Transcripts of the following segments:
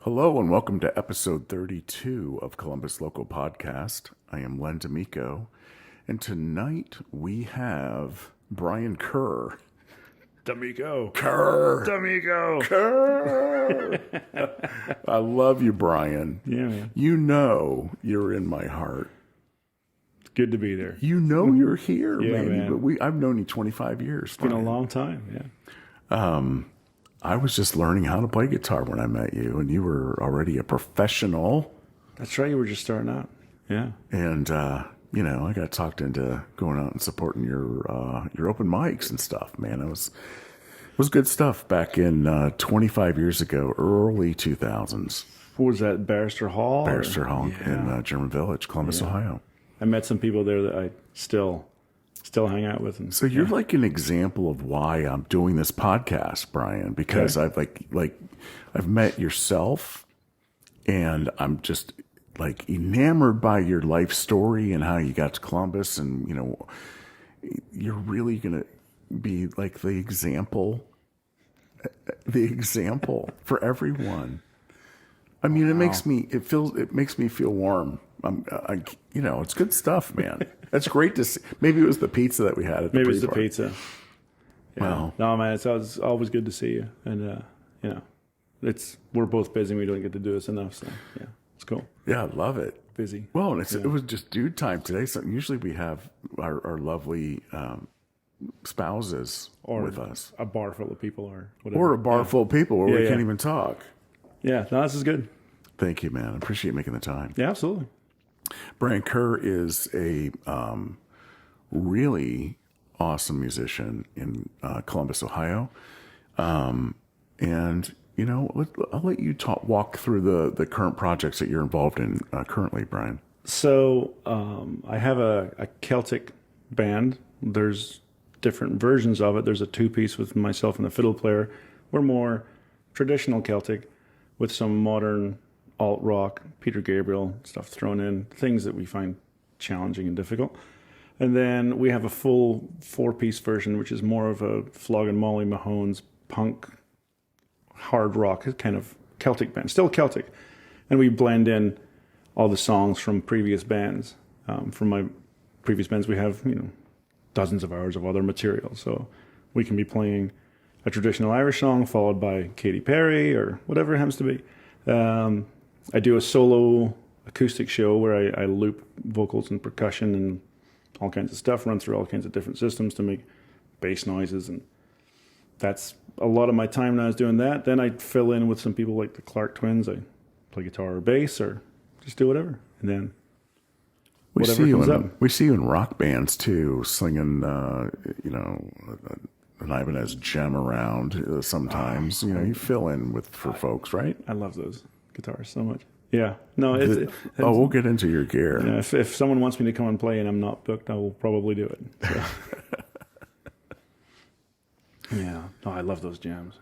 Hello and welcome to episode 32 of Columbus Local Podcast. I am Len D'Amico, and tonight we have Brian Kerr. D'Amico. Kerr. D'Amico. Kerr. I love you, Brian. Yeah, man. You know you're in my heart. It's good to be there. You know you're here, Yeah, man. man. But I've known you 25 years. It's been a long time, yeah. I was just learning how to play guitar when I met you, and you were already a professional. That's right, you were just starting out. Yeah. And I got talked into going out and supporting your open mics and stuff. Man, it was good stuff back in 25 years ago, early 2000s. What was that, Barrister Hall? Barrister Hall Yeah. in German Village, Columbus, Ohio. I met some people there that I still hang out with. And, So you're like an example of why I'm doing this podcast, Brian, because I've I've met yourself, and I'm just like enamored by your life story and how you got to Columbus, and you're really gonna be like the example for everyone. I mean, it makes me feel warm. It's good stuff, man. That's great to see. Maybe it was the pizza that we had at the maybe it's the pre-party. pizza. Yeah. Wow. No, man, it's always good to see you. And, we're both busy. We don't get to do this enough. So, yeah, it's cool. Yeah, I love it. Busy. Well, and it was just dude time today. So usually we have our lovely spouses with us. A bar full of people or whatever. Or a bar full of people where we Yeah. can't even talk. Yeah, no, this is good. Thank you, man. I appreciate making the time. Yeah, absolutely. Brian Kerr is a really awesome musician in Columbus, Ohio. And, I'll let you walk through the current projects that you're involved in currently, Brian. So I have a Celtic band. There's different versions of it. There's a two-piece with myself and the fiddle player. We're more traditional Celtic with some modern alt-rock, Peter Gabriel stuff thrown in, things that we find challenging and difficult. And then we have a full four-piece version, which is more of a Flogging Molly Mahone's punk, hard rock kind of Celtic band, still Celtic. And we blend in all the songs from previous bands. From my previous bands, we have, dozens of hours of other material. So we can be playing a traditional Irish song followed by Katy Perry or whatever it happens to be. I do a solo acoustic show where I loop vocals and percussion and all kinds of stuff, run through all kinds of different systems to make bass noises. And that's a lot of my time now is doing that. Then I fill in with some people like the Clark Twins. I play guitar or bass or just do whatever. And then We whatever comes up. We see you in rock bands too, slinging, an Ibanez gem around sometimes. You fill in for folks, right? I love those guitars so much. Yeah. No, We'll get into your gear. yeah, if someone wants me to come and play and I'm not booked, I will probably do it. So. Yeah. No, I love those jams.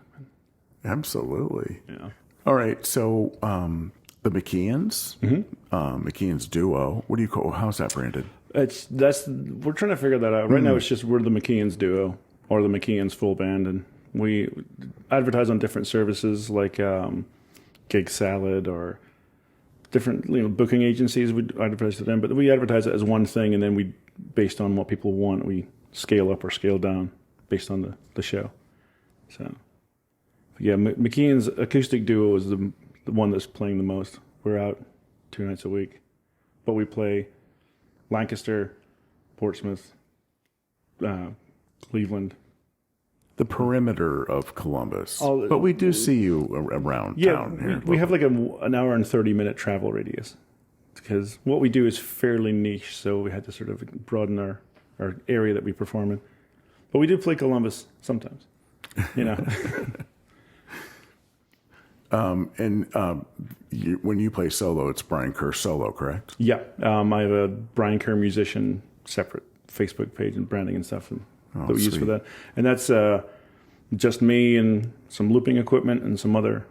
Absolutely. Yeah. All right. So the McIans, McIans duo. What do you call? How's that branded? We're trying to figure that out. Right now, it's just we're the McIans duo or the McIans full band, and we advertise on different services like Gig Salad or different booking agencies. We advertise to them, but we advertise it as one thing, and then we, based on what people want, we scale up or scale down based on the show. So, yeah, McIan's acoustic duo is the one that's playing the most. We're out 2 nights a week, but we play Lancaster, Portsmouth, Cleveland. The perimeter of Columbus. Oh, but we do see you around town here. We have like an hour and 30-minute travel radius because what we do is fairly niche, so we had to sort of broaden our area that we perform in. But we do play Columbus sometimes, When you play solo, it's Brian Kerr Solo, correct? Yeah. I have a Brian Kerr musician separate Facebook page and branding and stuff that we use for that. And that's just me and some looping equipment and some other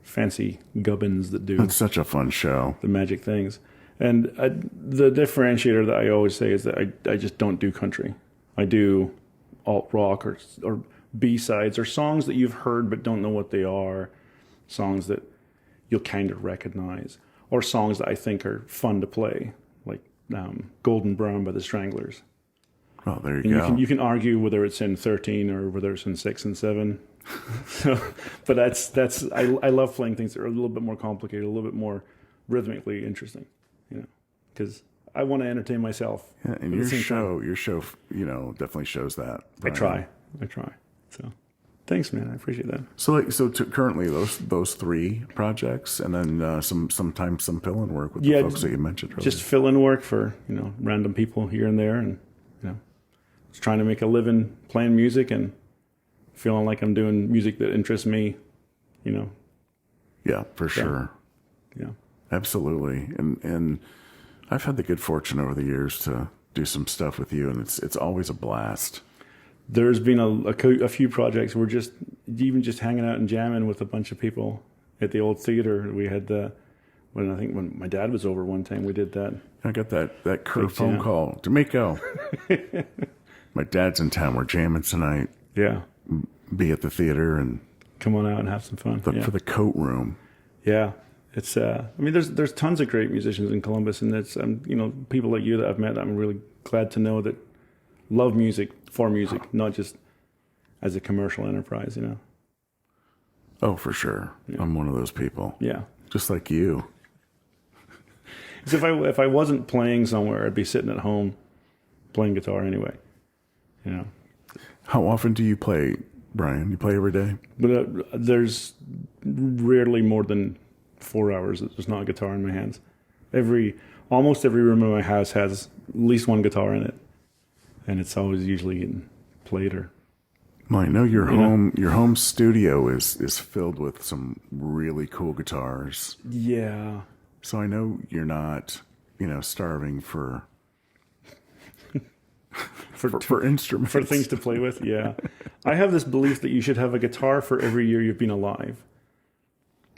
fancy gubbins that do It's such a fun show. the magic things. And the differentiator that I always say is that I just don't do country. I do alt rock or B-sides or songs that you've heard but don't know what they are. Songs that you'll kind of recognize, or songs that I think are fun to play, like Golden Brown by the Stranglers. Oh, there And you go. you can argue whether it's in 13 or whether it's in 6 and 7. So, but I love playing things that are a little bit more complicated, a little bit more rhythmically interesting, because I want to entertain myself. Yeah, and your show, definitely shows that. Brian. I try. So, thanks, man. I appreciate that. So currently those 3 projects, and then sometimes some fill-in work with the folks that you mentioned earlier. Just fill-in work for random people here and there, and just trying to make a living playing music and feeling like I'm doing music that interests me. Yeah, for sure. Yeah, absolutely. And I've had the good fortune over the years to do some stuff with you, and it's always a blast. There's been a few projects where just hanging out and jamming with a bunch of people at the old theater. We had when my dad was over one time, we did that. I got that Kerr phone call. D'Amico, my dad's in town. We're jamming tonight. Yeah, be at the theater and come on out and have some fun. For the coat room. Yeah, it's. There's tons of great musicians in Columbus, and it's people like you that I've met. I'm really glad to know that love music for music, not just as a commercial enterprise. Oh, for sure. Yeah. I'm one of those people. Yeah, just like you. So if I wasn't playing somewhere, I'd be sitting at home playing guitar anyway. How often do you play, Brian? You play every day? But there's rarely more than 4 hours that there's not a guitar in my hands. Almost every room in my house has at least one guitar in it, and it's always usually getting played or. Well, I know your home studio is filled with some really cool guitars. Yeah. So I know you're not, starving for instruments, for things to play with. Yeah, I have this belief that you should have a guitar for every year you've been alive.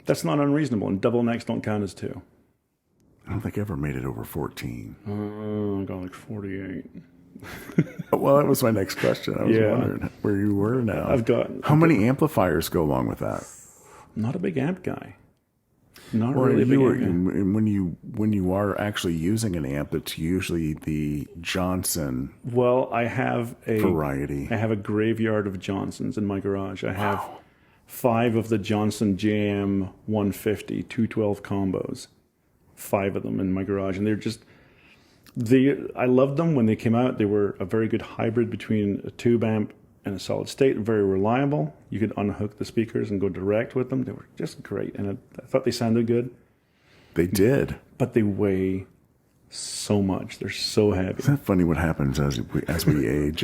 That's not unreasonable, and double necks don't count as 2. I don't think I ever made it over 14. I'm going like 48. Well, that was my next question. I was wondering where you were now. How many amplifiers go along with that? I'm not a big amp guy. Not well, really. When you are actually using an amp, it's usually the Johnson. Well, I have a variety. I have a graveyard of Johnsons in my garage. I have 5 of the Johnson JM 150 212 combos. 5 of them in my garage, and they're just. I loved them when they came out. They were a very good hybrid between a tube amp and a solid state, very reliable. You could unhook the speakers and go direct with them. They were just great, and I thought they sounded good. They did. But they weigh so much. They're so heavy. Isn't that funny what happens as we age?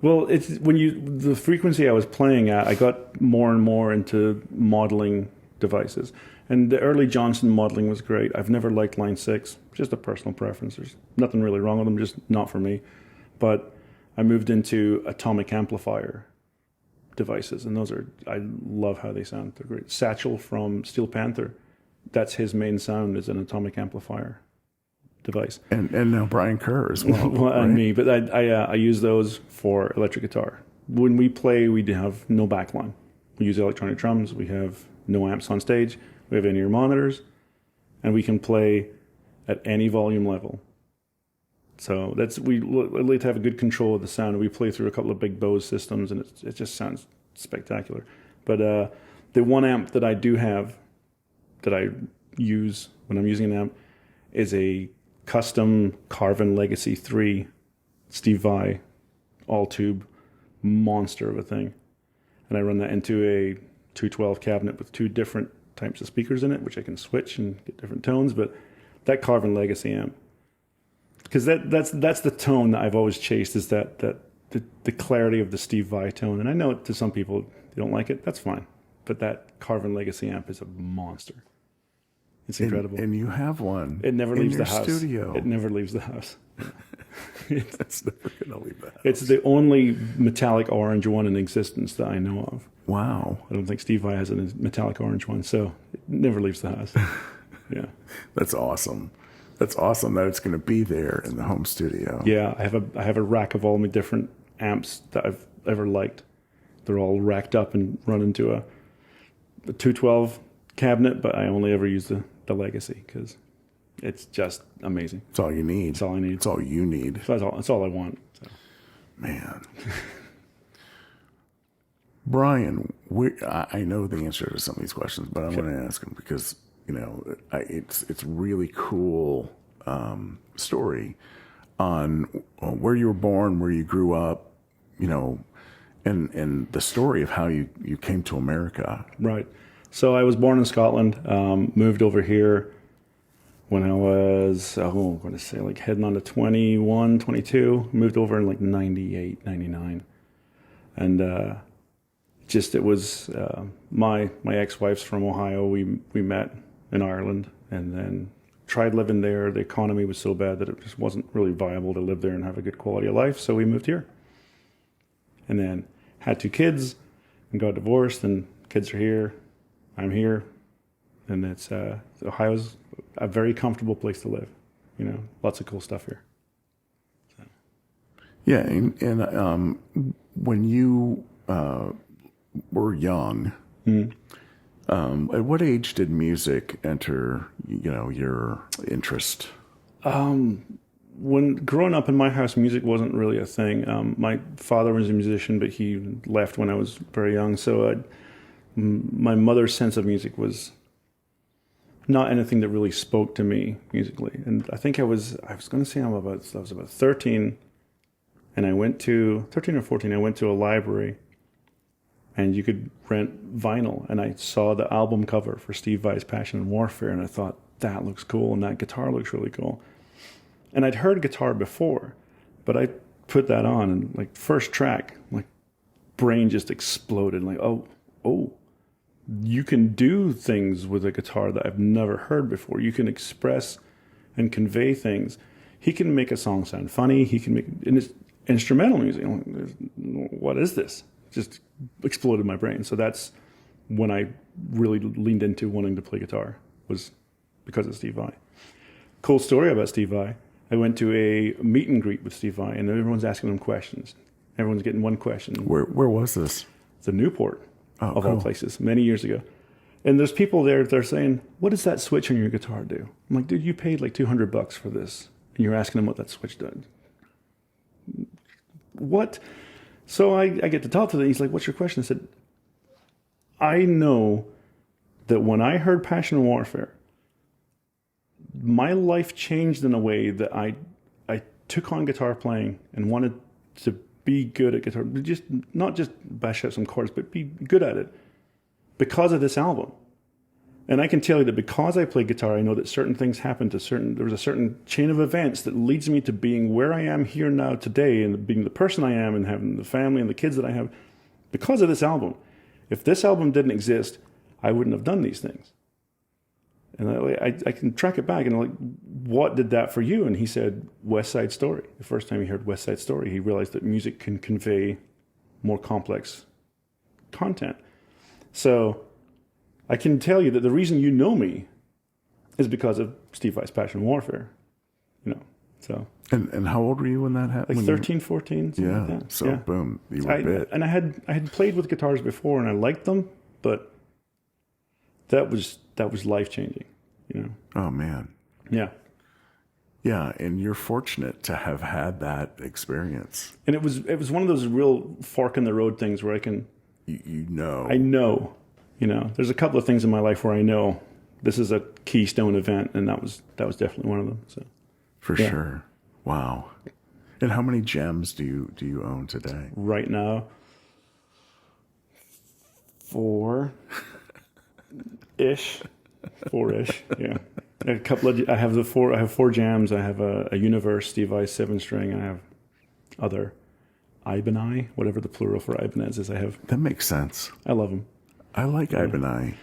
Well, it's the frequency I was playing at, I got more and more into modeling devices. And the early Johnson modeling was great. I've never liked Line 6, just a personal preference. There's nothing really wrong with them, just not for me. But I moved into atomic amplifier devices, and I love how they sound. They're great. Satchel from Steel Panther, that's his main sound is an atomic amplifier device. And now Brian Kerr as well. Well, right? And me, but I use those for electric guitar. When we play, we have no backline. We use electronic drums. We have no amps on stage. We have in-ear monitors, and we can play at any volume level. So we like to have a good control of the sound. We play through a couple of big Bose systems, and it just sounds spectacular. But the one amp that I do have that I use when I'm using an amp is a custom Carvin Legacy 3 Steve Vai all-tube monster of a thing. And I run that into a 212 cabinet with 2 different types of speakers in it, which I can switch and get different tones. But that Carvin Legacy amp, because that's the tone that I've always chased, is that the clarity of the Steve Vai tone. And I know to some people they don't like it. That's fine. But that Carvin Legacy amp is a monster. It's incredible. And you have one. It never leaves the house. Studio. It never leaves the house. That's never going to leave the house. It's the only metallic orange one in existence that I know of. Wow. I don't think Steve Vai has a metallic orange one, so it never leaves the house. Yeah. That's awesome. That's awesome that it's going to be there in the home studio. Yeah, I have a rack of all my different amps that I've ever liked. They're all racked up and run into a 212 cabinet, but I only ever use the Legacy because it's just amazing. It's all you need. It's all I need. It's all you need. So that's all I want. So. Man. Brian, I know the answer to some of these questions, but I want to ask them because, it's really cool story on where you were born, where you grew up, and the story of how you came to America. Right. So I was born in Scotland, moved over here when I was, I'm going to say like heading on to 21, 22, moved over in like 98, 99. And it was my ex-wife's from Ohio. We met in Ireland and then tried living there. The economy was so bad that it just wasn't really viable to live there and have a good quality of life. So we moved here. And then had 2 kids and got divorced, and kids are here. I'm here. And it's Ohio's a very comfortable place to live. Lots of cool stuff here. So. Yeah, and when you were young, at what age did music enter, your interest? When growing up in my house, music wasn't really a thing. My father was a musician, but he left when I was very young. So my mother's sense of music was not anything that really spoke to me musically. And I think I was going to say I was about 13, and I went to 13 or 14. I went to a library, and you could rent vinyl, and I saw the album cover for Steve Vai's Passion and Warfare, and I thought that looks cool, and that guitar looks really cool. And I'd heard guitar before, but I put that on, and like first track, like brain just exploded. Like, oh, you can do things with a guitar that I've never heard before. You can express and convey things. He can make a song sound funny. He can make, and it's instrumental music. What is this? Just exploded my brain. So that's when I really leaned into wanting to play guitar, was because of Steve Vai. Cool story about Steve Vai. I went to a meet and greet with Steve Vai, and everyone's asking him questions. Everyone's getting one question. Where was this? The Newport, of cool. all places, many years ago. And there's people there, they're saying, what does that switch on your guitar do? I'm like, dude, you paid like $200 for this, and you're asking him what that switch does. What? So I get to talk to him. He's like, what's your question? I said, I know that when I heard Passion and Warfare, my life changed in a way that I took on guitar playing and wanted to be good at guitar. Just not just bash out some chords, but be good at it because of this album. And I can tell you that because I play guitar, I know that certain things happen there was a certain chain of events that leads me to being where I am here now today and being the person I am and having the family and the kids that I have because of this album. If this album didn't exist, I wouldn't have done these things. And I can track it back and I'm like, what did that for you? And he said, West Side Story. The first time he heard West Side Story, he realized that music can convey more complex content. So I can tell you that the reason you know me is because of Steve Vai's Passion and Warfare. So. And how old were you when that happened? Like 13, 14, something like that. So boom, you were bit. And I had played with guitars before and I liked them, but that was life-changing, Oh, man. Yeah. Yeah, and you're fortunate to have had that experience. And it was one of those real fork in the road things where I can... I know. There's a couple of things in my life where I know this is a keystone event, and that was definitely one of them. So, For sure. Wow. And how many gems do you own today? Right now, 4-ish. 4-ish, yeah. A couple of I have 4 jams. I have a Universe Steve Vai 7-string. I have other Ibanez, whatever the plural for Ibanez is. That makes sense. I love them. I like Ibanez.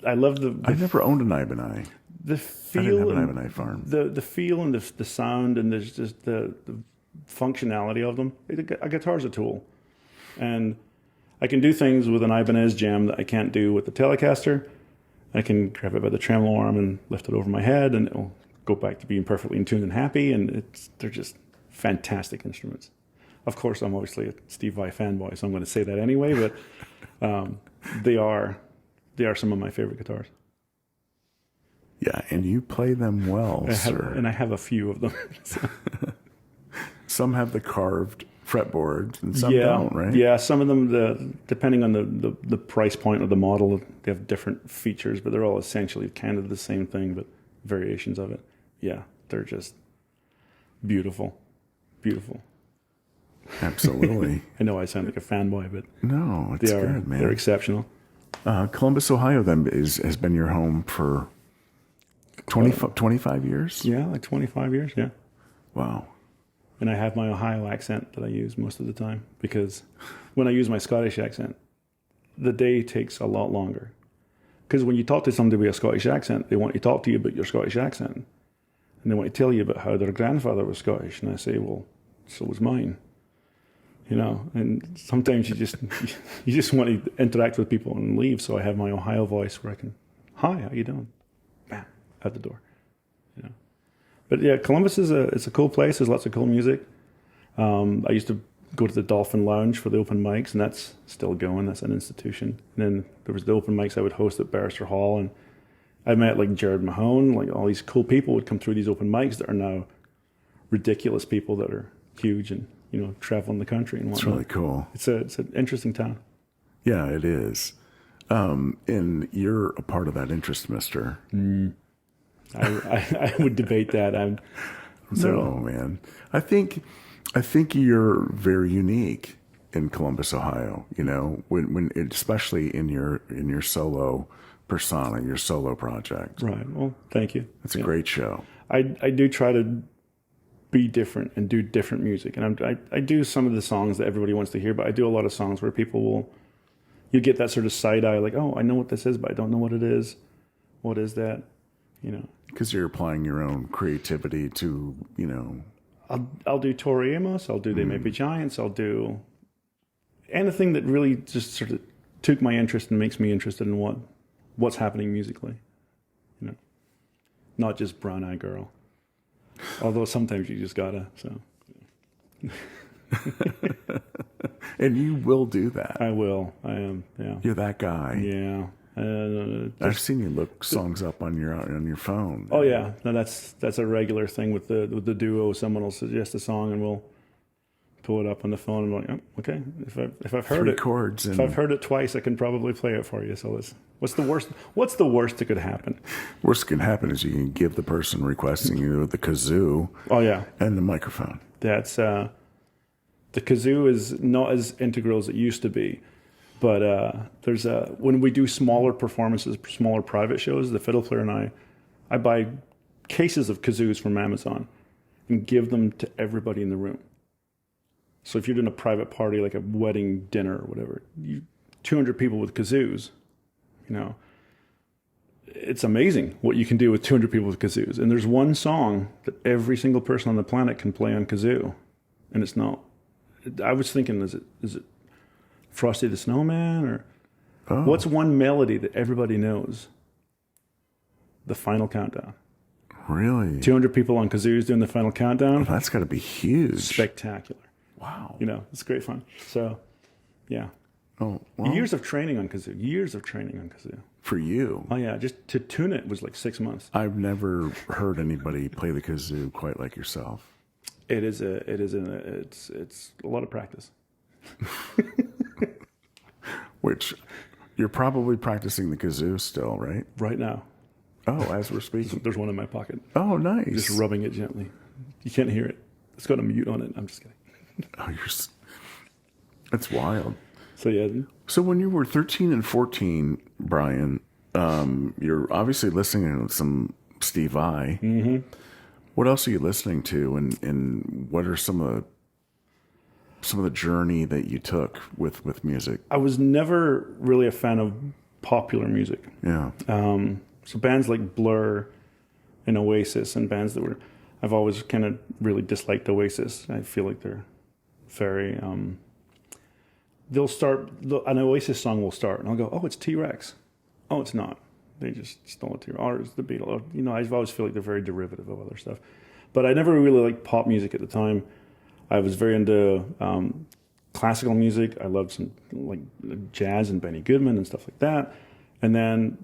I love the I never owned an Ibanez. The feel. I didn't have an Ibanez farm. The feel and the sound and there's just the functionality of them. A guitar's a tool, and I can do things with an Ibanez jam that I can't do with the Telecaster. I can grab it by the tremolo arm and lift it over my head, and it'll go back to being perfectly in tune and happy. And they're just fantastic instruments. Of course, I'm obviously a Steve Vai fanboy, so I'm going to say that anyway. But they are they are some of my favorite guitars. Yeah, and you play them well, sir. And I have a few of them. So. Some have the carved fretboards and some don't, right? Yeah, some of them, depending on the price point of the model, they have different features, but they're all essentially kind of the same thing, but variations of it. Yeah, they're just beautiful. Beautiful. Absolutely. I know I sound like a fanboy, but no, it's good, man. They're exceptional. Columbus, Ohio, then, has been your home for 25 years? Yeah, like 25 years, yeah. Wow. And I have my Ohio accent that I use most of the time, because when I use my Scottish accent, the day takes a lot longer. Because when you talk to somebody with a Scottish accent, they want to talk to you about your Scottish accent. And they want to tell you about how their grandfather was Scottish. And I say, well, so was mine. You know, and sometimes you just want to interact with people and leave. So I have my Ohio voice where I can, hi, how you doing? Bam, out the door. You know. But yeah, Columbus it's a cool place. There's lots of cool music. I used to go to the Dolphin Lounge for the open mics, and that's still going. That's an institution. And then there was the open mics I would host at Barrister Hall, and I met like Jared Mahone, like all these cool people would come through these open mics that are now ridiculous people that are huge and, you know, traveling the country and whatnot. It's really cool. It's an interesting town. Yeah, it is. And you're a part of that interest, mister. I would debate that. No, man. I think you're very unique in Columbus, Ohio. You know, when especially in your solo persona, your solo project. Right. Well, thank you. It's a great show. I do try to be different and do different music, and I do some of the songs that everybody wants to hear, but I do a lot of songs where you get that sort of side eye, like, oh, I know what this is, but I don't know what it is. What is that? You know. Because you're applying your own creativity to, you know. I'll do Tori Amos. I'll do They May Be Giants. I'll do anything that really just sort of took my interest and makes me interested in what's happening musically. You know, not just Brown Eye Girl. Although sometimes you just gotta. So. And you will do that. I will. I am. Yeah. You're that guy. Yeah. I've seen you look songs up on your phone. Oh yeah, no, that's a regular thing with the duo. Someone will suggest a song and we'll pull it up on the phone and I'm like, oh, okay. If I've heard it, chords if I've heard it twice, I can probably play it for you. So what's the worst? What's the worst that could happen? Worst that can happen is you can give the person requesting you the kazoo. Oh yeah, and the microphone. That's the kazoo is not as integral as it used to be. But there's when we do smaller performances, smaller private shows, the fiddle player and I buy cases of kazoos from Amazon and give them to everybody in the room. So if you're doing a private party, like a wedding dinner or whatever, 200 people with kazoos, you know, it's amazing what you can do with 200 people with kazoos. And there's one song that every single person on the planet can play on kazoo, and it's not. I was thinking, is it Frosty the Snowman, or what's one melody that everybody knows? The Final Countdown. Really? 200 people on kazoos doing the Final Countdown. Oh, that's got to be huge. Spectacular. Wow. You know, it's great fun. So, yeah. Oh, well, Years of training on kazoo. For you? Oh yeah, just to tune it was like 6 months. I've never heard anybody play the kazoo quite like yourself. It's a lot of practice. Which you're probably practicing the kazoo still, right? Right now. Oh, as we're speaking. There's one in my pocket. Oh, nice. Just rubbing it gently. You can't hear it. It's got a mute on it. I'm just kidding. Oh, that's wild. So yeah. So when you were 13 and 14, Brian, you're obviously listening to some Steve Vai. Mm-hmm. What else are you listening to, and what are some of the journey that you took with music? I was never really a fan of popular music. Yeah. So bands like Blur and Oasis and bands that I've always kind of really disliked Oasis. I feel like they're very, they'll start, an Oasis song will start and I'll go, oh, it's T-Rex. Oh, it's not. They just stole it to, or it's the Beatles. You know, I always feel like they're very derivative of other stuff. But I never really liked pop music at the time. I was very into classical music. I loved some like jazz and Benny Goodman and stuff like that. And then,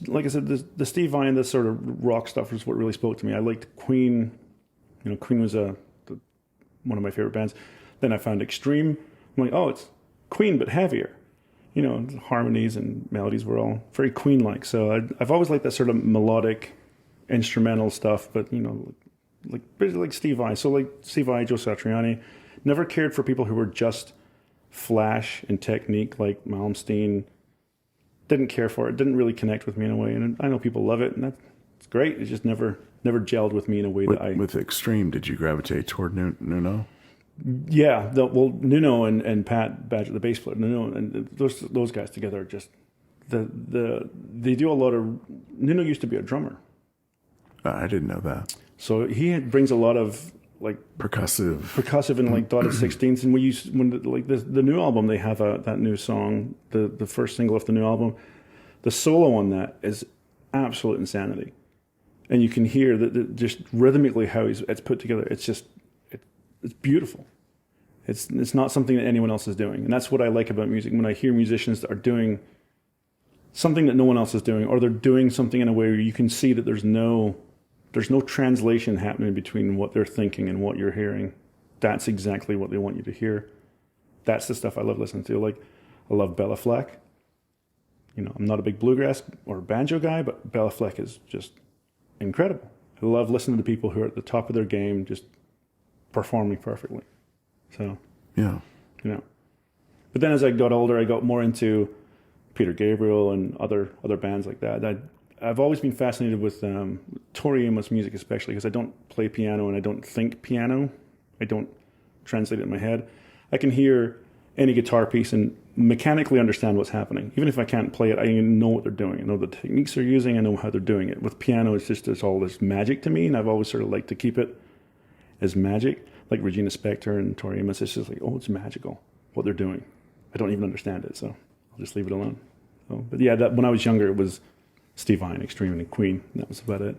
like I said, the Steve Vai and this sort of rock stuff was what really spoke to me. I liked Queen. Queen was one of my favorite bands. Then I found Extreme. I'm like, oh, it's Queen but heavier. Harmonies and melodies were all very Queen-like. So I've always liked that sort of melodic, instrumental stuff. But like Steve Vai. So like Steve Vai, Joe Satriani. Never cared for people who were just flash and technique, like Malmsteen. Didn't care for it. Didn't really connect with me in a way. And I know people love it, and that's great. It just never gelled with me in a way that I... With Extreme, did you gravitate toward Nuno? Yeah. Nuno and Pat Badger, the bass player, Nuno and those guys together are just... They do a lot of... Nuno used to be a drummer. I didn't know that. So he brings a lot of like percussive and like dotted sixteenths. And the new album, they have that new song, the first single of the new album. The solo on that is absolute insanity, and you can hear that just rhythmically how it's put together. It's just it's beautiful. It's not something that anyone else is doing, and that's what I like about music. When I hear musicians that are doing something that no one else is doing, or they're doing something in a way where you can see that there's no translation happening between what they're thinking and what you're hearing. That's exactly what they want you to hear. That's the stuff I love listening to. Like, I love Bella Fleck. I'm not a big bluegrass or banjo guy, but Bella Fleck is just incredible. I love listening to people who are at the top of their game, just performing perfectly. So, yeah. But then as I got older, I got more into Peter Gabriel and other bands like that. I've always been fascinated with Tori Amos music, especially because I don't play piano and I don't think piano. I don't translate it in my head. I can hear any guitar piece and mechanically understand what's happening. Even if I can't play it, I know what they're doing. I know the techniques they're using. I know how they're doing it. With piano, it's all this magic to me, and I've always sort of liked to keep it as magic. Like Regina Spektor and Tori Amos, it's just like, oh, it's magical, what they're doing. I don't even understand it, so I'll just leave it alone. So, but yeah, when I was younger, it was Steve Vai, Extreme, and Queen. That was about it.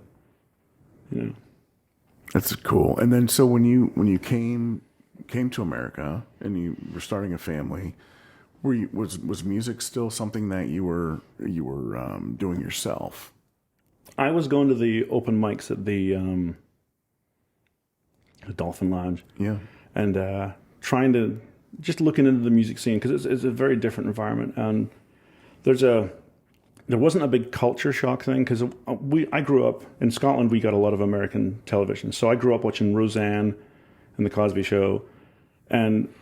That's cool. And then, so when you came to America and you were starting a family, was music still something that you were doing yourself? I was going to the open mics at the Dolphin Lounge. Yeah, and trying to just looking into the music scene because it's a very different environment, and there wasn't a big culture shock thing because I grew up in Scotland. We got a lot of American television, so I grew up watching Roseanne and The Cosby Show, and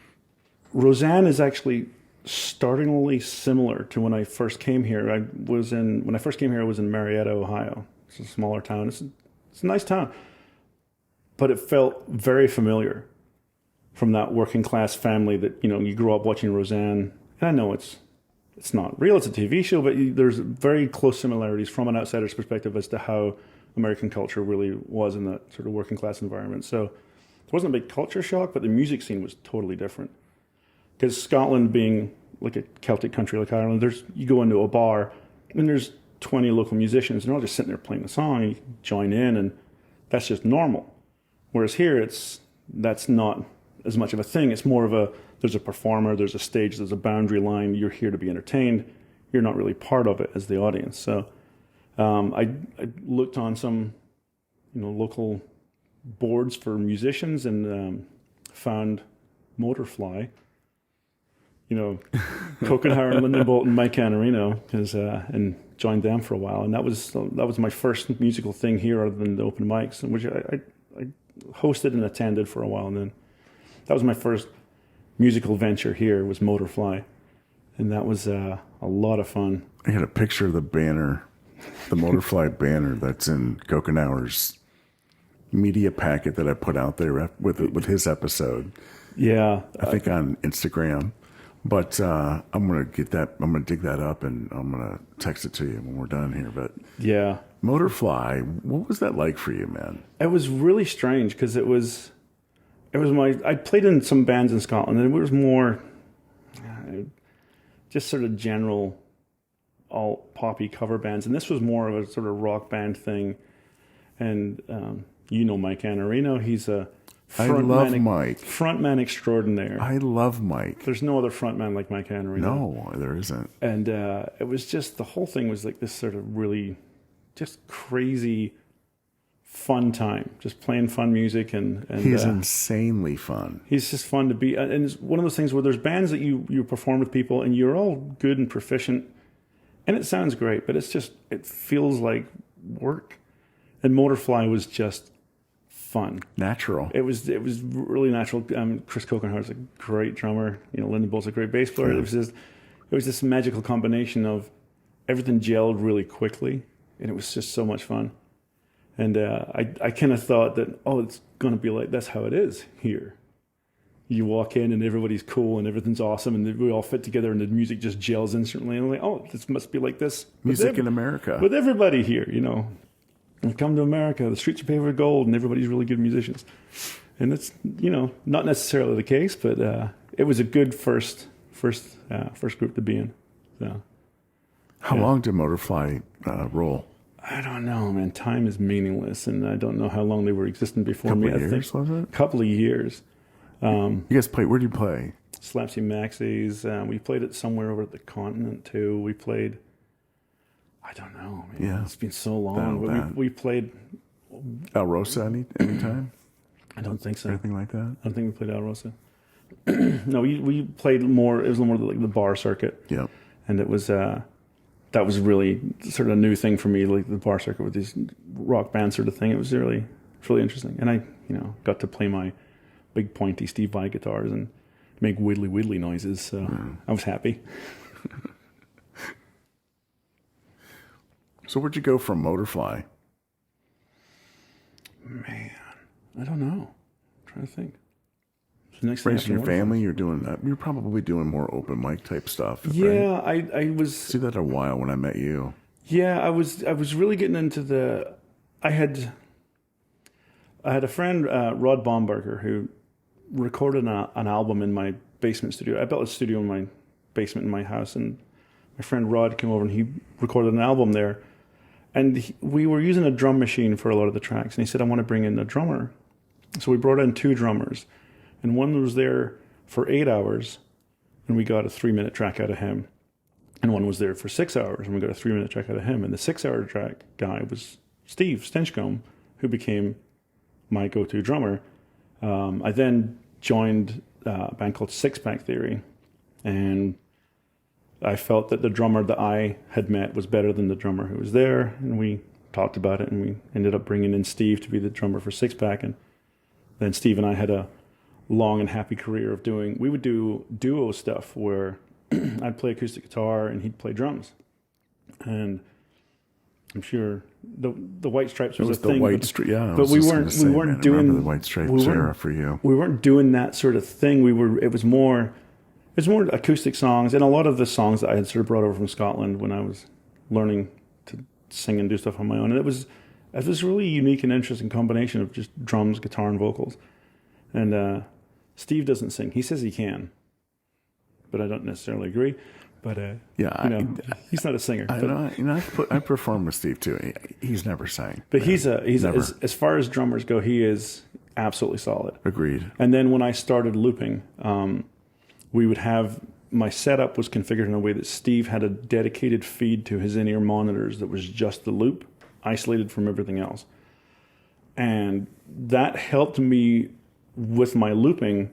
Roseanne is actually startlingly similar to when I first came here. When I first came here, I was in Marietta, Ohio. It's a smaller town. It's a nice town, but it felt very familiar from that working class family that you grew up watching Roseanne. And I know it's not real, it's a TV show, but there's very close similarities from an outsider's perspective as to how American culture really was in that sort of working class environment. So there wasn't a big culture shock, but the music scene was totally different. Because Scotland being like a Celtic country like Ireland, you go into a bar and there's 20 local musicians and they're all just sitting there playing the song and you can join in and that's just normal. Whereas here that's not as much of a thing. It's more of there's a performer, there's a stage, there's a boundary line. You're here to be entertained. You're not really part of it as the audience. So I looked on some, local boards for musicians and found Motorfly, Copenhagen and Lyndon Bolt and Mike Canarino, and joined them for a while. And that was my first musical thing here other than the open mics, which I hosted and attended for a while. And then that was my first musical venture here, was Motorfly. And that was a lot of fun. I had a picture of the banner, the Motorfly banner that's in Kokenauer's media packet that I put out there with his episode. Yeah. I think on Instagram. But I'm going to dig that up and I'm going to text it to you when we're done here. But yeah. Motorfly, what was that like for you, man? It was really strange because it was I played in some bands in Scotland and it was more just sort of general alt poppy cover bands. And this was more of a sort of rock band thing. And Mike Canarino, he's a I love Mike. Frontman extraordinaire. I love Mike. There's no other frontman like Mike Henry. No, there isn't. And it was just, the whole thing was like this sort of really just crazy fun time, just playing fun music. And he's insanely fun. He's just fun to be. And it's one of those things where there's bands that you perform with people and you're all good and proficient and it sounds great, but it feels like work. And Motorfly was just fun, natural. It was really natural. Chris Cokenhart's a great drummer. Lyndon Bolt's a great bass player. Yeah. It was this magical combination of everything gelled really quickly, and it was just so much fun. And I kind of thought that it's going to be like that's how it is here. You walk in and everybody's cool and everything's awesome and we all fit together and the music just gels instantly. And I'm like, this must be like this. Music in America with everybody here, You come to America, the streets are paved with gold, and everybody's really good musicians. And that's, not necessarily the case, but it was a good first group to be in. So, how long did Motorfly roll? I don't know, man. Time is meaningless, and I don't know how long they were existing before me. Was it? A couple of years. You guys played? Where did you play? Slapsy Maxie's. We played it somewhere over at the continent too. We played. I don't know, man. Yeah. It's been so long. We played El Rosa anytime? I don't think so. Anything like that? I don't think we played El Rosa. No, we played more. It was more like the bar circuit. Yeah. And it was that was really sort of a new thing for me, like the bar circuit with these rock band sort of thing. It was really interesting. And I, got to play my big pointy Steve Vai guitars and make widdly noises. So I was happy. So where'd you go from Motorfly? Man, I don't know. I'm trying to think. Raising your family, you're doing that. You're probably doing more open mic type stuff. Yeah, right? I was. See that a while when I met you. Yeah, I was really getting into the. I had a friend, Rod Baumbarker, who recorded an album in my basement studio. I built a studio in my basement in my house, and my friend Rod came over and he recorded an album there. And we were using a drum machine for a lot of the tracks. And he said, I want to bring in a drummer. So we brought in 2 drummers. And one was there for 8 hours. And we got a 3-minute track out of him. And one was there for 6 hours. And we got a 3-minute track out of him. And the 6-hour track guy was Steve Stinchcombe, who became my go-to drummer. I then joined a band called Six Pack Theory. And I felt that the drummer that I had met was better than the drummer who was there, and we talked about it, and we ended up bringing in Steve to be the drummer for Six Pack, and then Steve and I had a long and happy career of we would do duo stuff where I'd play acoustic guitar and he'd play drums, and I'm sure the White Stripes was a thing. But we weren't doing the White Stripes era for you. We weren't doing that sort of thing. It was more acoustic songs, and a lot of the songs that I had sort of brought over from Scotland when I was learning to sing and do stuff on my own. And it was really unique and interesting combination of just drums, guitar, and vocals. And Steve doesn't sing. He says he can, but I don't necessarily agree. But he's not a singer. I perform with Steve too. He's never sang. But he's as far as drummers go, he is absolutely solid. Agreed. And then when I started looping, we would have, my setup was configured in a way that Steve had a dedicated feed to his in-ear monitors that was just the loop, isolated from everything else. And that helped me with my looping,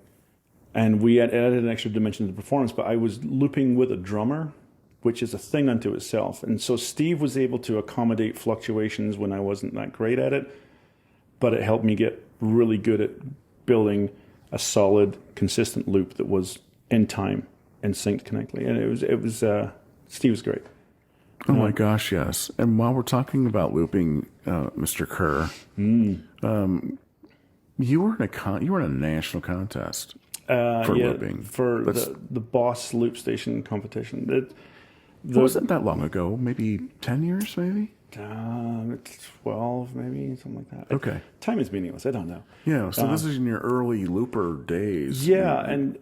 and we had added an extra dimension to the performance, but I was looping with a drummer, which is a thing unto itself. And so Steve was able to accommodate fluctuations when I wasn't that great at it, but it helped me get really good at building a solid, consistent loop that was in time and synced correctly. And it was Steve was great. Oh my gosh, yes. And while we're talking about looping, Mr. Kerr, you were in a national contest for looping. For the Boss Loop Station competition. Wasn't that long ago? Maybe 10 years, maybe? 12, maybe, something like that. Okay. Time is meaningless. I don't know. Yeah, so this is in your early looper days. Yeah, and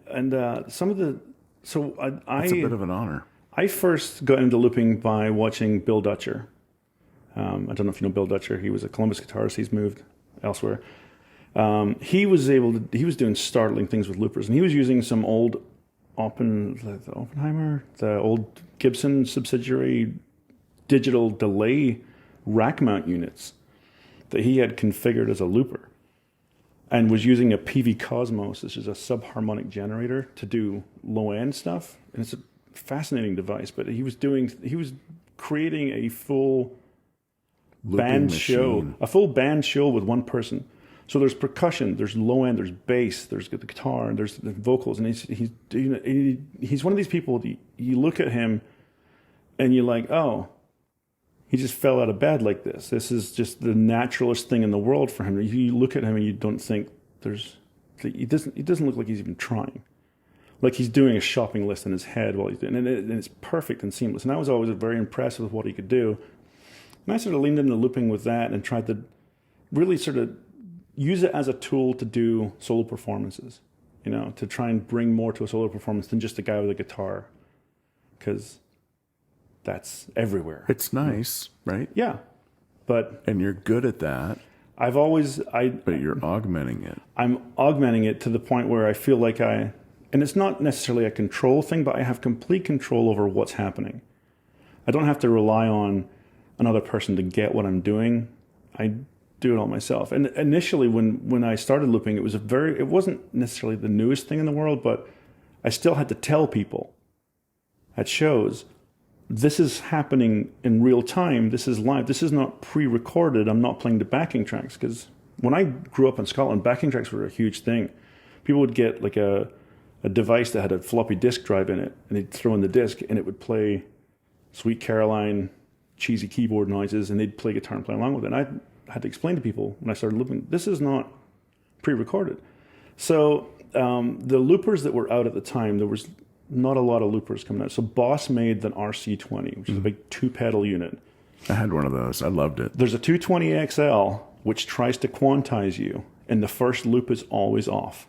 some of the... So It's a bit of an honor. I first got into looping by watching Bill Dutcher. I don't know if you know Bill Dutcher. He was a Columbus guitarist. He's moved elsewhere. He was doing startling things with loopers, and he was using some old Oppenheimer, the old Gibson subsidiary digital delay rack mount units that he had configured as a looper, and was using a PV Cosmos, which is a subharmonic generator, to do low end stuff. And it's a fascinating device. But he was creating a full band show with one person. So there's percussion, there's low end, there's bass, there's the guitar, and there's the vocals, and he's one of these people that you look at him and you're like, oh, he just fell out of bed like this. This is just the naturalist thing in the world for him. You look at him and you don't think he doesn't look like he's even trying. Like he's doing a shopping list in his head while he's doing it, and it's perfect and seamless. And I was always very impressed with what he could do. And I sort of leaned into looping with that and tried to really sort of use it as a tool to do solo performances, to try and bring more to a solo performance than just a guy with a guitar, because that's everywhere. It's nice, right? Yeah, and you're good at that. But you're augmenting it. I'm augmenting it to the point where I feel like and it's not necessarily a control thing, but I have complete control over what's happening. I don't have to rely on another person to get what I'm doing. I do it all myself. And initially, when I started looping, it wasn't necessarily the newest thing in the world, but I still had to tell people at shows, this is happening in real time. This is live. This is not pre-recorded. I'm not playing the backing tracks, because when I grew up in Scotland, backing tracks were a huge thing. People would get like a device that had a floppy disk drive in it, and they'd throw in the disk, and it would play Sweet Caroline, cheesy keyboard noises, and they'd play guitar and play along with it. And I had to explain to people when I started looping, this is not pre-recorded. So the loopers that were out at the time, there was not a lot of loopers coming out. So Boss made the RC20, which is a big 2-pedal unit. I had one of those. I loved it. There's a 220XL, which tries to quantize you, and the first loop is always off.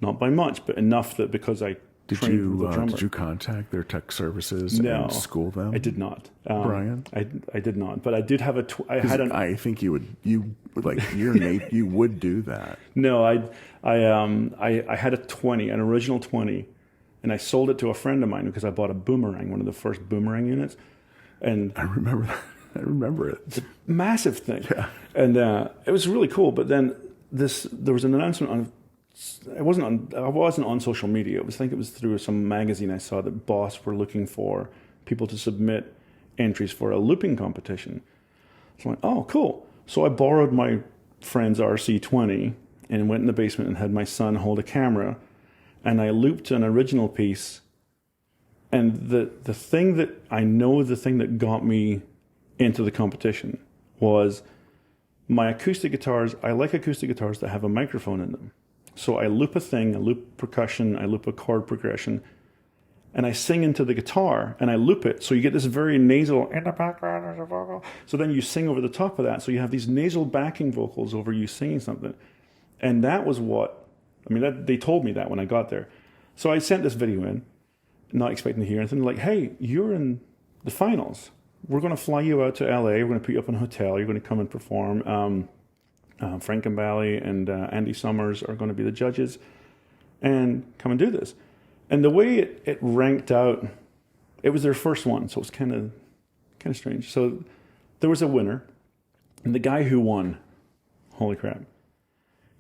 Not by much, but enough that because I trained with the drummer. Did you contact their tech services and school them? I did not. Brian? I did not, but I did have I think you would do that. No, I had an original 20, and I sold it to a friend of mine because I bought a Boomerang, one of the first Boomerang units. And I remember that. I remember it. It's a massive thing. Yeah. And it was really cool. But then there was an announcement on. I wasn't on social media. I think it was through some magazine I saw that Boss were looking for people to submit entries for a looping competition. So I went, oh, cool. So I borrowed my friend's RC20 and went in the basement and had my son hold a camera, and I looped an original piece. And the thing that got me into the competition was my acoustic guitars. I like acoustic guitars that have a microphone in them. So I loop a thing, I loop percussion, I loop a chord progression, and I sing into the guitar, and I loop it. So you get this very nasal, in the background there's a vocal. So then you sing over the top of that. So you have these nasal backing vocals over you singing something. And that was they told me that when I got there. So I sent this video in, not expecting to hear anything. Like, hey, you're in the finals. We're going to fly you out to LA. We're going to put you up in a hotel. You're going to come and perform. Frankenbally and Andy Summers are going to be the judges, and come and do this. And the way it ranked out, it was their first one, so it was kind of strange. So there was a winner, and the guy who won, holy crap,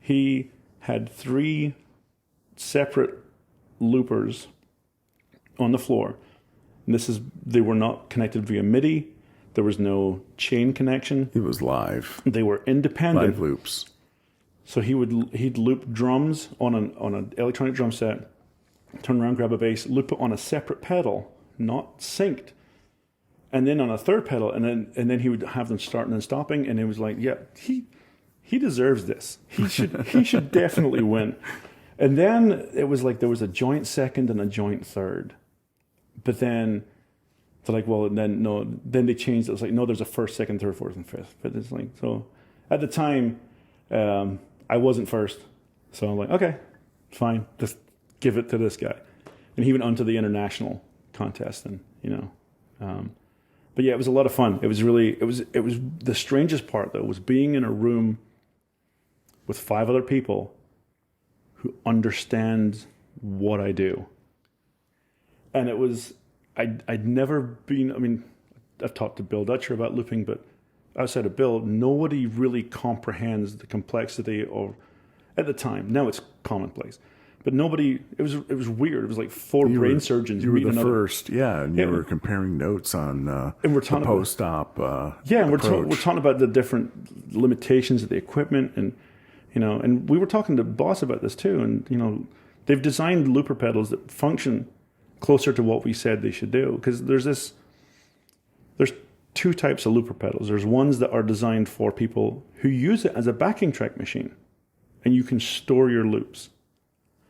he had 3 separate loopers on the floor. And they were not connected via MIDI. There was no chain connection. It was live. They were independent. Live loops. So he'd loop drums on an electronic drum set, turn around, grab a bass, loop it on a separate pedal, not synced, and then on a third pedal, and then he would have them starting and stopping, and it was like, yeah, he deserves this. He should definitely win. And then it was like there was a joint second and a joint third, but then. They're like, well, then they changed it. It was like, no, there's a first, second, third, fourth, and fifth. But it's like, so at the time, I wasn't first. So I'm like, okay, fine, just give it to this guy. And he went on to the international contest, and but yeah, it was a lot of fun. It was the strangest part though, was being in a room with 5 other people who understand what I do. And it was, I'd never been, I mean, I've talked to Bill Dutcher about looping, but outside of Bill, nobody really comprehends the complexity of, at the time, now it's commonplace, but nobody, it was weird. It was like 4 brain surgeons. You were the first, and you were comparing notes on and we're talking the post-op and we're talking about the different limitations of the equipment, and and we were talking to Boss about this too, and they've designed looper pedals that function closer to what we said they should do, because there's 2 types of looper pedals. There's ones that are designed for people who use it as a backing track machine, and you can store your loops.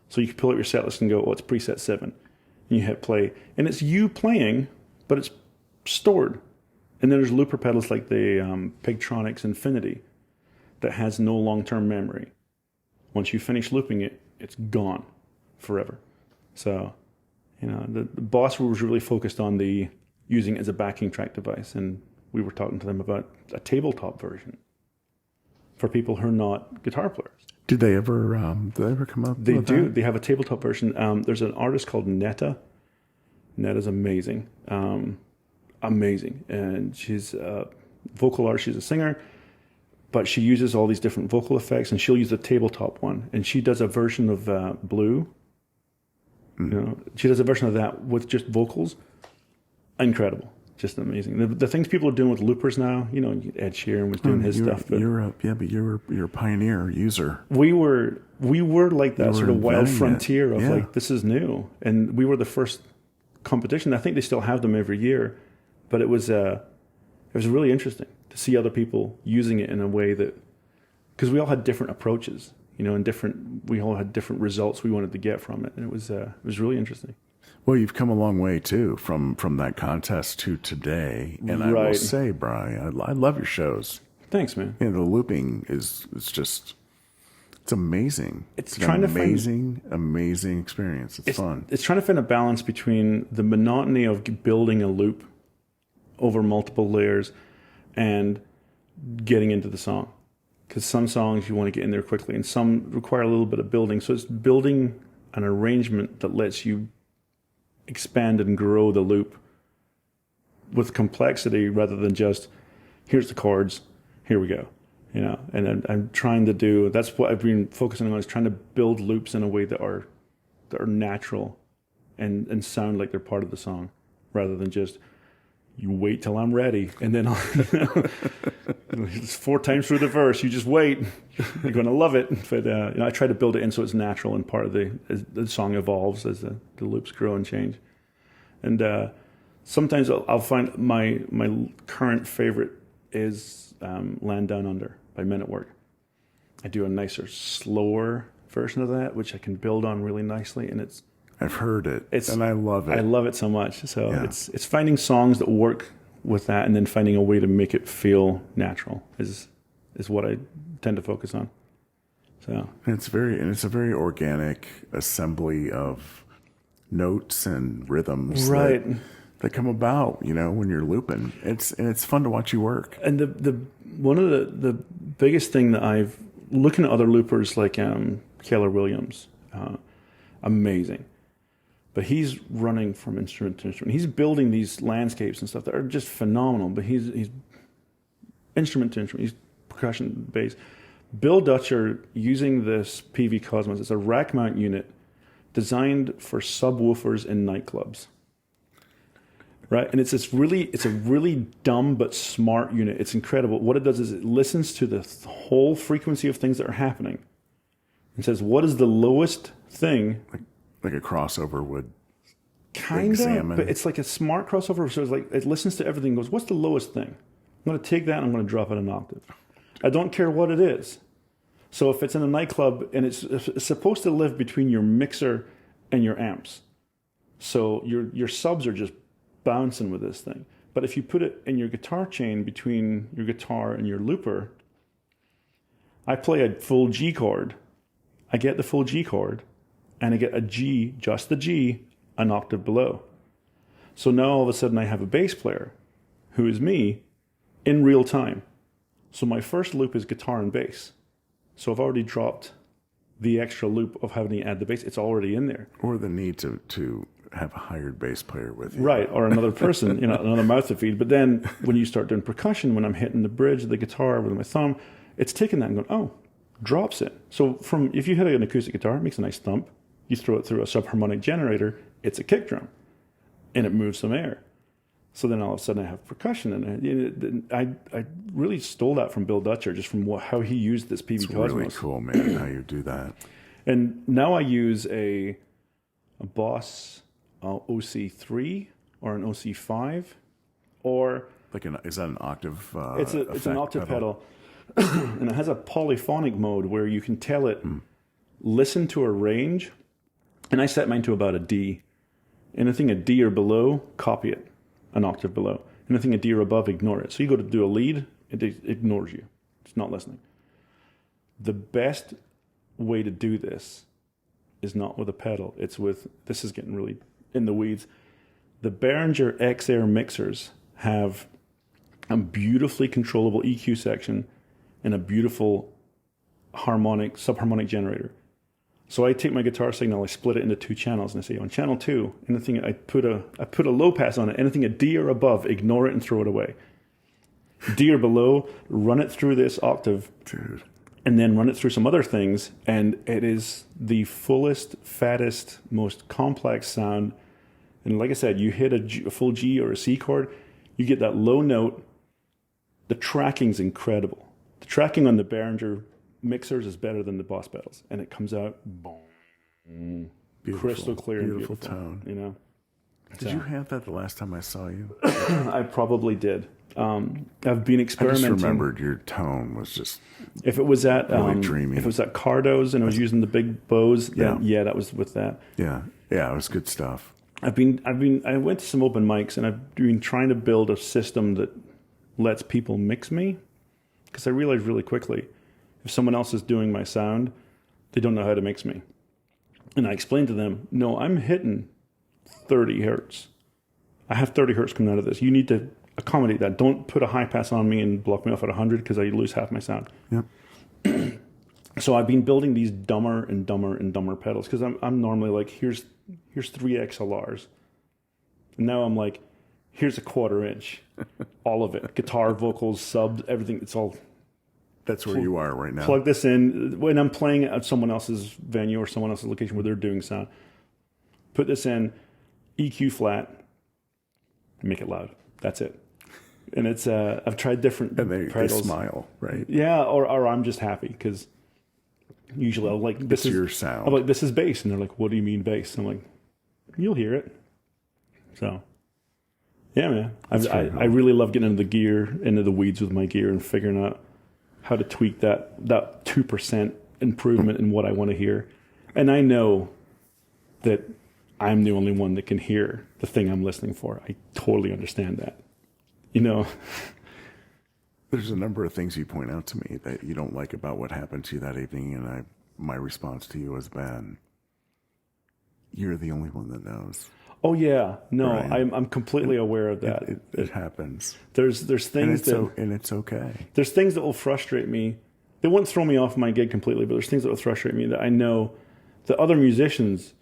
So you can pull up your set list and go, it's preset 7. And you hit play. And it's you playing, but it's stored. And then there's looper pedals like the Pigtronics Infinity that has no long-term memory. Once you finish looping it, it's gone forever. So, the Boss was really focused on the using it as a backing track device. And we were talking to them about a tabletop version for people who are not guitar players. Did they ever come up? They with do. That? They have a tabletop version. There's an artist called Netta. Netta's amazing, amazing, and she's a vocal artist. She's a singer, but she uses all these different vocal effects, and she'll use the tabletop one. And she does a version of Blue. She does a version of that with just vocals. Incredible. Just amazing. The things people are doing with loopers now, Ed Sheeran was doing his stuff. But you're a pioneer user. We were like that sort of wild frontier of like this is new, and we were the first competition. I think they still have them every year, but it was really interesting to see other people using it in a way that, because we all had different approaches, and we all had different results we wanted to get from it, and it was really interesting. Well, you've come a long way too from that contest to today, and I will say, Brian, I love your shows. Thanks, man. The looping it's amazing. It's trying to find amazing experience. It's fun. It's trying to find a balance between the monotony of building a loop over multiple layers and getting into the song, because some songs you want to get in there quickly, and some require a little bit of building. So it's building an arrangement that lets you expand and grow the loop with complexity rather than just here's the chords, here we go, and I'm trying to do, that's what I've been focusing on, is trying to build loops in a way that are natural and sound like they're part of the song, rather than just you wait till I'm ready and then it's 4 times through the verse, you just wait, you're going to love it. But I try to build it in so it's natural and part of as the song evolves, as the loops grow and change. And sometimes I'll find my current favorite is Land Down Under by Men at Work. I do a nicer, slower version of that, which I can build on really nicely, and I've heard it, and I love it. I love it so much. So it's finding songs that work with that, and then finding a way to make it feel natural is what I tend to focus on. So it's a very organic assembly of notes and rhythms that come about, when you're looping. It's fun to watch you work. And the one of the biggest thing that I've looking at other loopers like Keller Williams, amazing. But he's running from instrument to instrument. He's building these landscapes and stuff that are just phenomenal. But he's instrument to instrument. He's percussion bass. Bill Dutcher using this PV Cosmos. It's a rack mount unit designed for subwoofers in nightclubs. Right, and it's a really dumb but smart unit. It's incredible. What it does is it listens to the whole frequency of things that are happening, and says, "What is the lowest thing?" Like a crossover would kind of, but it's like a smart crossover. So it's like it listens to everything and goes, what's the lowest thing? I'm going to take that and I'm going to drop it an octave. I don't care what it is. So if it's in a nightclub and it's supposed to live between your mixer and your amps, so your subs are just bouncing with this thing. But if you put it in your guitar chain between your guitar and your looper, I play a full G chord. I get the full G chord. And I get a G, just the G, an octave below. So now all of a sudden I have a bass player, who is me, in real time. So my first loop is guitar and bass. So I've already dropped the extra loop of having to add the bass. It's already in there. Or the need to have a hired bass player with you. Right, or another person, another mouth to feed. But then when you start doing percussion, when I'm hitting the bridge of the guitar with my thumb, it's taking that and going, oh, drops it. So if you hit an acoustic guitar, it makes a nice thump. You throw it through a subharmonic generator, it's a kick drum, and it moves some air. So then all of a sudden I have percussion in it. I really stole that from Bill Dutcher, just from how he used this PV Cosmos. It's really cool, man, how you do that. And now I use a Boss OC3 or an OC5, or is that an octave? It's an octave pedal, and it has a polyphonic mode where you can tell it listen to a range, and I set mine to about a D. Anything a D or below, copy it an octave below. Anything a D or above, ignore it. So you go to do a lead, it ignores you. It's not listening. The best way to do this is not with a pedal. It's with, this is getting really in the weeds. The Behringer X-Air mixers have a beautifully controllable EQ section and a beautiful subharmonic generator. So I take my guitar signal, I split it into 2 channels, and I say on channel 2, anything I put a low pass on it, anything a D or above, ignore it and throw it away. D or below, run it through this octave, dude, and then run it through some other things, and it is the fullest, fattest, most complex sound. And like I said, you hit a full G or a C chord, you get that low note. The tracking's incredible. The tracking on the Behringer mixers is better than the Boss pedals, and it comes out boom, crystal clear, beautiful tone. Did you have that the last time I saw you? I probably did. I've been experimenting. I just remembered your tone was just if it was at really dreamy. If it was at Cardo's and I was using the big bows, then that was with that. Yeah, it was good stuff. I went to some open mics, and I've been trying to build a system that lets people mix me, because I realized really quickly, if someone else is doing my sound, they don't know how to mix me. And I explained to them, no, I'm hitting 30 hertz. I have 30 hertz coming out of this. You need to accommodate that. Don't put a high pass on me and block me off at 100, because I lose half my sound. Yep. So I've been building these dumber and dumber and dumber pedals, because I'm normally like, here's 3 XLRs. And now I'm like, here's a 1/4 inch. All of it. Guitar, vocals, subs, everything. It's all... That's where you are right now. Plug this in. When I'm playing at someone else's venue or someone else's location where they're doing sound, put this in, EQ flat, make it loud. That's it. And it's I've tried different pedals. They smile, right? Yeah, or I'm just happy, because usually I'll like, this is your sound. I'm like, this is bass, and they're like, what do you mean bass? I'm like, you'll hear it. So yeah, man, I really love getting into the weeds with my gear and figuring out how to tweak that 2% improvement in what I want to hear. And I know that I'm the only one that can hear the thing I'm listening for. I totally understand that. There's a number of things you point out to me that you don't like about what happened to you that evening, and my response to you has been, you're the only one that knows. Oh yeah, no, I'm completely aware of that. It happens. There's things and it's okay. There's things that will frustrate me. They won't throw me off my gig completely, but there's things that will frustrate me that I know that other musicians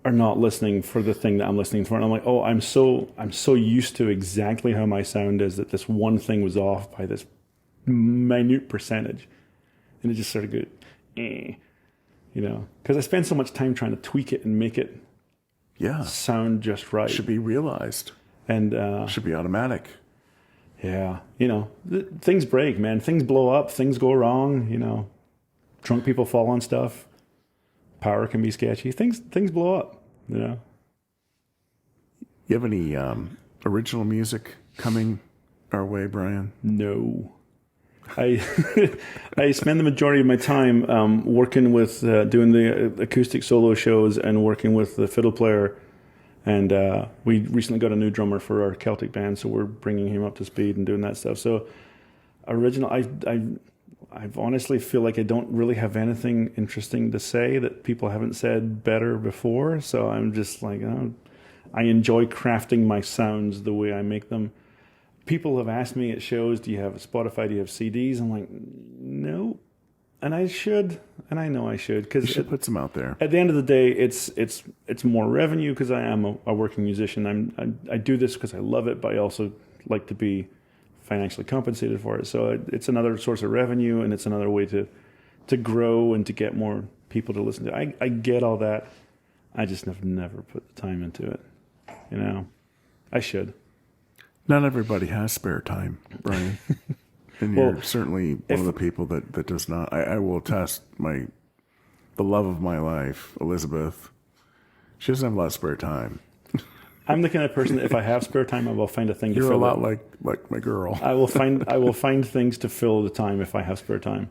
are not listening for the thing that I'm listening for. And I'm like, oh, I'm so used to exactly how my sound is that this one thing was off by this minute percentage, and it just sort of goes, because I spend so much time trying to tweak it and make it. Yeah, sound just right. Should be realized, and should be automatic. Yeah, things break, man. Things blow up. Things go wrong. Drunk people fall on stuff. Power can be sketchy. Things blow up. You have any original music coming our way, Brian? No. I spend the majority of my time working with doing the acoustic solo shows and working with the fiddle player, and we recently got a new drummer for our Celtic band, so we're bringing him up to speed and doing that stuff. So original, I honestly feel like I don't really have anything interesting to say that people haven't said better before, so I'm just like, I enjoy crafting my sounds the way I make them. People have asked me at shows, do you have Spotify, do you have CDs? I'm like, no, And I should, and I know I should, You because should put some out there. at the end of the day, it's more revenue because I am a working musician. I do this because I love it, but I also like to be financially compensated for it. So it's another source of revenue, and it's another way to grow and to get more people to listen to. I get all that. I just have never put the time into it. You know, I should. Not everybody has spare time, Brian. And Well, you're certainly one of the people that does not. I will attest the love of my life, Elizabeth. She doesn't have a lot of spare time. I'm the kind of person that if I have spare time, I will find a thing to You're fill a lot it. like my girl. I will find things to fill the time if I have spare time.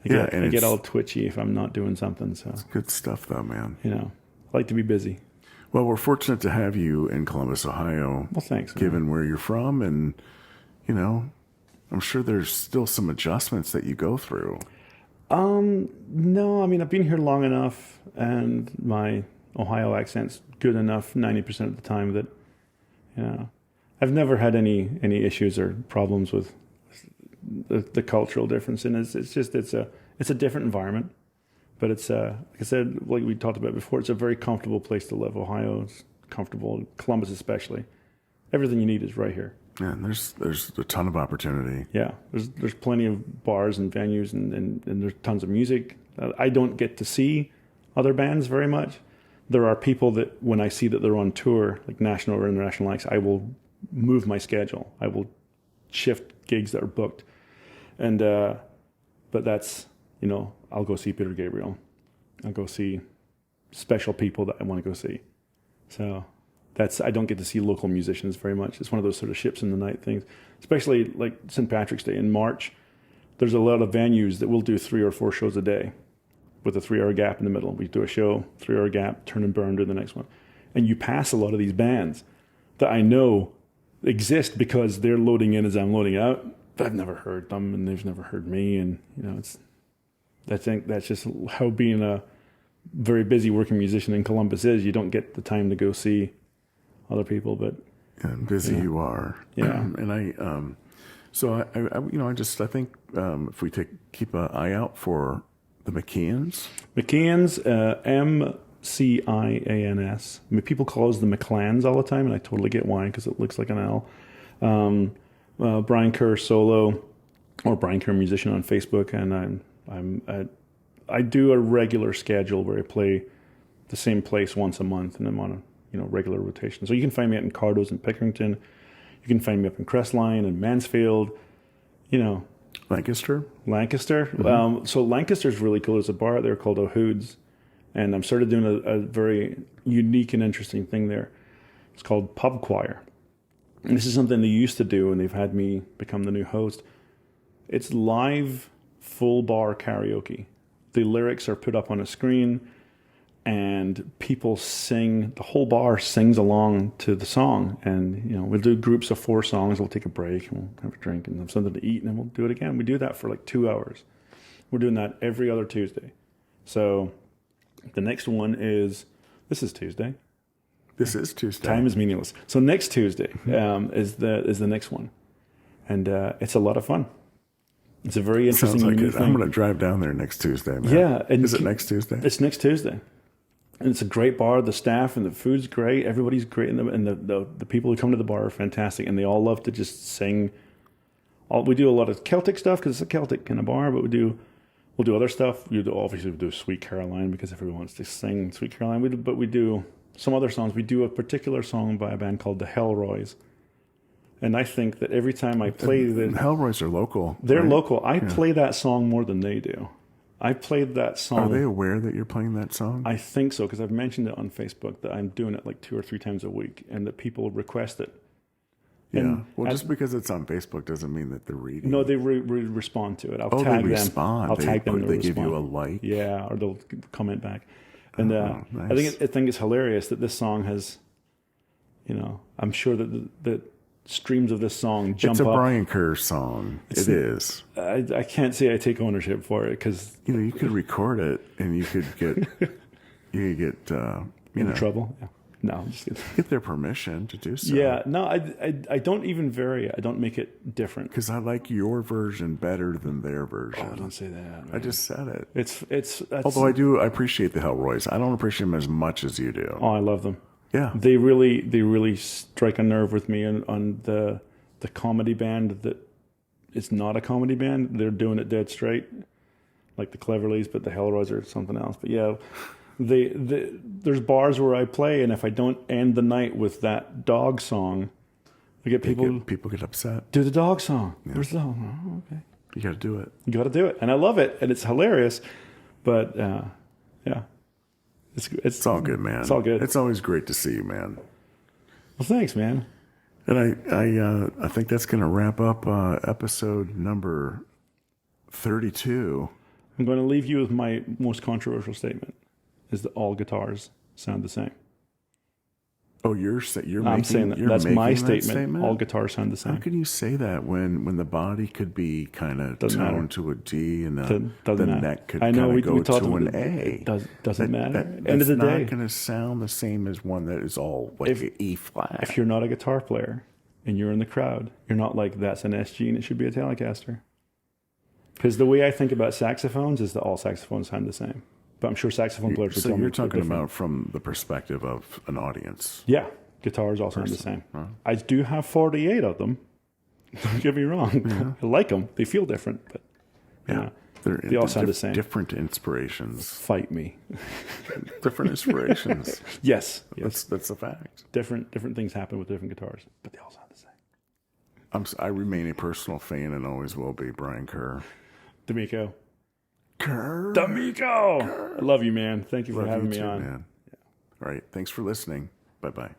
I and get all twitchy if I'm not doing something. So good stuff, though, man. you know, I like to be busy. Well, we're fortunate to have you in Columbus, Ohio. Well, thanks. Man. Given where you're from, and you know, I'm sure there's still some adjustments that you go through. No, I mean I've been here long enough, and my Ohio accent's good enough 90% of the time that you know I've never had any issues or problems with the cultural difference. And it's a different environment, but it's like I said, like we talked about before, it's a very comfortable place to live. Ohio is comfortable, Columbus especially. Everything you need is right here. Yeah, and there's a ton of opportunity. Yeah, there's plenty of bars and venues, and there's tons of music. I don't get to see other bands very much. There are people that when I see that they're on tour, like national or international acts, I will move my schedule. I will shift gigs that are booked. And but that's, you know, I'll go see Peter Gabriel. I'll go see special people that I want to go see. So I don't get to see local musicians very much. It's one of those sort of ships in the night things, especially like St. Patrick's Day in March. There's a lot of venues that will do 3 or 4 shows a day with a 3-hour gap in the middle. We do a show, 3-hour gap, turn and burn to the next one. And you pass a lot of these bands that I know exist because they're loading in as I'm loading out, but I've never heard them and they've never heard me. And, you know, I think that's just how being a very busy working musician in Columbus is. You don't get the time to go see other people, but And busy you are. Yeah. And I think if we keep an eye out for the McIans. McIans, MCIANS. I mean, people call us the McLans all the time, and I totally get why, because it looks like an L. Brian Kerr Solo, or Brian Kerr Musician on Facebook, and I do a regular schedule where I play the same place once a month, and I'm on a regular rotation. So you can find me out in Cardos and Pickerington. You can find me up in Crestline and Mansfield. Lancaster. Mm-hmm. So Lancaster's really cool. There's a bar there called O'Hood's, and I'm sort of doing a very unique and interesting thing there. It's called Pub Choir. And this is something they used to do, and they've had me become the new host. It's live, full bar karaoke. The lyrics are put up on a screen, and people sing. The whole bar sings along to the song. And we'll do groups of 4 songs. We'll take a break, and we'll have a drink and have something to eat, and then we'll do it again. We do that for like 2 hours. We're doing that every other Tuesday. So the next one is Tuesday. This is Tuesday. Time is meaningless. So next Tuesday is the next one, and it's a lot of fun. It's a very interesting. Sounds like unique it. thing. I'm going to drive down there next Tuesday, man. Yeah, and is it next Tuesday? It's next Tuesday, and it's a great bar. The staff and the food's great. Everybody's great, and the people who come to the bar are fantastic, and they all love to just sing. We do a lot of Celtic stuff because it's a Celtic kind of bar, but we'll do other stuff. Obviously we do Sweet Caroline because everyone wants to sing Sweet Caroline. But we do some other songs. We do a particular song by a band called the Hellroys. And I think that every time I play the Hellroys are local. They're right? local. I play that song more than they do. I played that song. Are they aware that you're playing that song? I think so, because I've mentioned it on Facebook that I'm doing it like 2 or 3 times a week, and that people request it. Yeah. And just because it's on Facebook doesn't mean that they're reading. No, they respond to it. I'll tag they them. respond. I'll tag them. They give you a like. Yeah, or they'll comment back. And nice. I think it's hilarious that this song has, I'm sure that streams of this song jump up. It's a Brian Kerr song. It is. I can't say I take ownership for it because you could record it and you could get in trouble. Yeah. No, I'm just kidding. Get their permission to do so. Yeah, no, I don't even vary it. I don't make it different. Because I like your version better than their version. Oh, don't say that. Man. I just said it. That's, Although I appreciate the Hellroys. I don't appreciate them as much as you do. Oh, I love them. Yeah. They really strike a nerve with me on the comedy band that it's not a comedy band. They're doing it dead straight, like the Cleverleys, but the Hellroys are something else. But yeah, there's bars where I play, and if I don't end the night with that dog song, I get people get upset. Do the dog song. Yeah. Where's the dog? Oh, okay. You got to do it. You got to do it, and I love it, and it's hilarious. But yeah, it's all good, man. It's all good. It's always great to see you, man. Well, thanks, man. And I think that's going to wrap up episode number 32. I'm going to leave you with my most controversial statement: is that all guitars sound the same. Oh, you're I'm saying that. That's my statement. All guitars sound the same. How can you say that when the body could be kind of toned to a D and the neck could kind of go to an A? Doesn't matter. End of the day, it's not going to sound the same as one that is all like an E flat. If you're not a guitar player and you're in the crowd, you're not like, that's an SG and it should be a Telecaster. Because the way I think about saxophones is that all saxophones sound the same. But I'm sure saxophone players would tell me. So you're talking about from the perspective of an audience. Yeah, guitars all sound the same. Huh? I do have 48 of them. Don't get me wrong. Yeah. I like them. They feel different, but yeah, they all sound the same. Different inspirations. Fight me. Different inspirations. Yes. That's a fact. Different things happen with different guitars, but they all sound the same. I remain a personal fan and always will be, Brian Kerr. D'Amico. Kerr. D'Amico. I love you, man. Thank you for having me on. Man. Yeah. All right. Thanks for listening. Bye-bye.